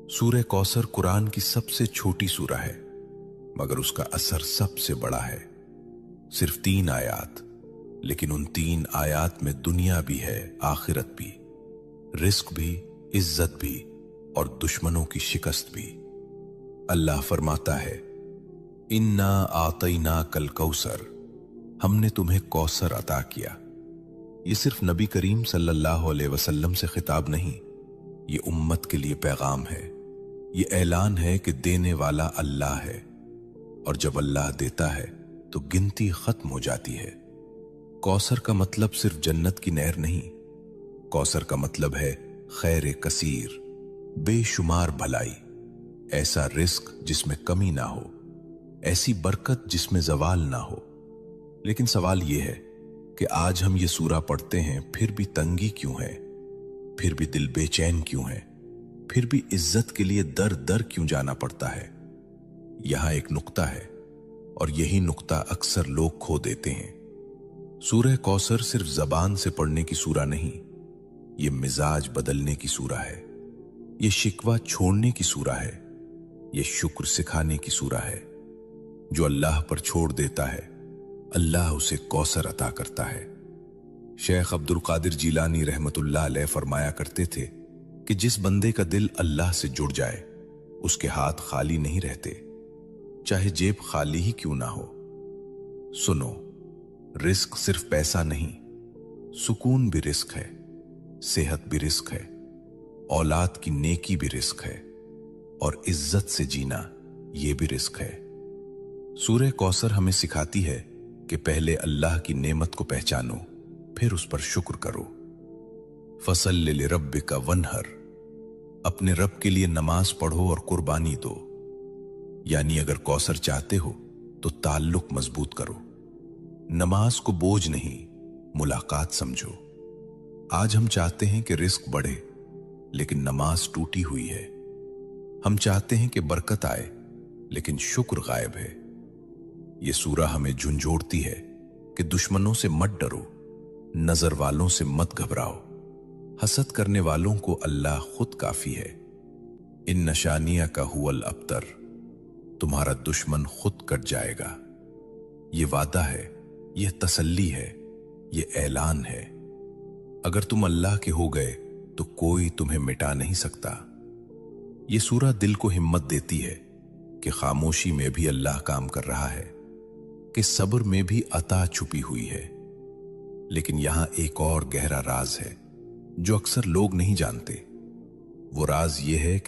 सूरह कौसर कुरान की सबसे छोटी सूरह है, मगर उसका असर सबसे बड़ा है। सिर्फ 3 आयात, लेकिन उन 3 आयात में दुनिया भी है, आखिरत भी, रिस्क भी, इज्जत भी और दुश्मनों की शिकस्त भी। अल्लाह फरमाता है, इन्ना आतईना कल कौसर, हमने तुम्हें कौसर अता किया। ये सिर्फ नबी करीम सल्लल्लाहु अलैहि वसल्लम से खिताब नहीं, ये उम्मत के लिए पैगाम है। ये ऐलान है कि देने वाला अल्लाह है, और जब अल्लाह देता है तो गिनती खत्म हो जाती है। कौसर का मतलब सिर्फ जन्नत की नहर नहीं, कौसर का मतलब है खैर कसीर, बेशुमार भलाई, ऐसा रिस्क जिसमें कमी ना हो, ऐसी बरकत जिसमें जवाल ना हो। लेकिन सवाल यह है कि आज हम ये सूरा पढ़ते हैं, फिर भी तंगी क्यों है, फिर भी दिल बेचैन क्यों है, फिर भी इज्जत के लिए दर दर क्यों जाना पड़ता है। यहां एक नुक्ता है, और यही नुक्ता अक्सर लोग खो देते हैं। सूरह कौसर सिर्फ जबान से पढ़ने की सूरा नहीं, ये मिजाज बदलने की सूरा है, ये शिकवा छोड़ने की सूरा है, ये शुक्र सिखाने की सूरा है। जो अल्लाह पर छोड़ देता है, अल्लाह उसे कौसर अता करता है। शेख अब्दुल कादिर जीलानी रहमतुल्लाह अलैह फरमाया करते थे कि जिस बंदे का दिल अल्लाह से जुड़ जाए, उसके हाथ खाली नहीं रहते, चाहे जेब खाली ही क्यों ना हो। सुनो, रिस्क सिर्फ पैसा नहीं, सुकून भी रिस्क है, सेहत भी रिस्क है, औलाद की नेकी भी रिस्क है, और इज्जत से जीना यह भी रिस्क है। सूरह कौसर हमें सिखाती है कि पहले अल्लाह की नेमत को पहचानो, फिर उस पर शुक्र करो। फसल्लि लिरब्बिका वन्हर, अपने रब के लिए नमाज पढ़ो और कुर्बानी दो। यानी अगर कौसर चाहते हो तो ताल्लुक मजबूत करो, नमाज को बोझ नहीं, मुलाकात समझो। आज हम चाहते हैं कि रिस्क बढ़े, लेकिन नमाज टूटी हुई है। हम चाहते हैं कि बरकत आए, लेकिन शुक्र गायब है। यह सूरा हमें झुंझोड़ती है कि दुश्मनों से मत डरो, नजर वालों से मत घबराओ, हसद करने वालों को अल्लाह खुद काफी है। इन नशानिया का हुवल अबतर, तुम्हारा दुश्मन खुद कट जाएगा। ये वादा है, यह तसल्ली है, यह ऐलान है। अगर तुम अल्लाह के हो गए तो कोई तुम्हें मिटा नहीं सकता। यह सूरा दिल को हिम्मत देती है कि खामोशी में भी अल्लाह काम कर रहा है, कि सब्र में भी अता छुपी हुई है। लेकिन यहां एक और गहरा राज है जो अक्सर लोग नहीं जानते। वो राज ये है कि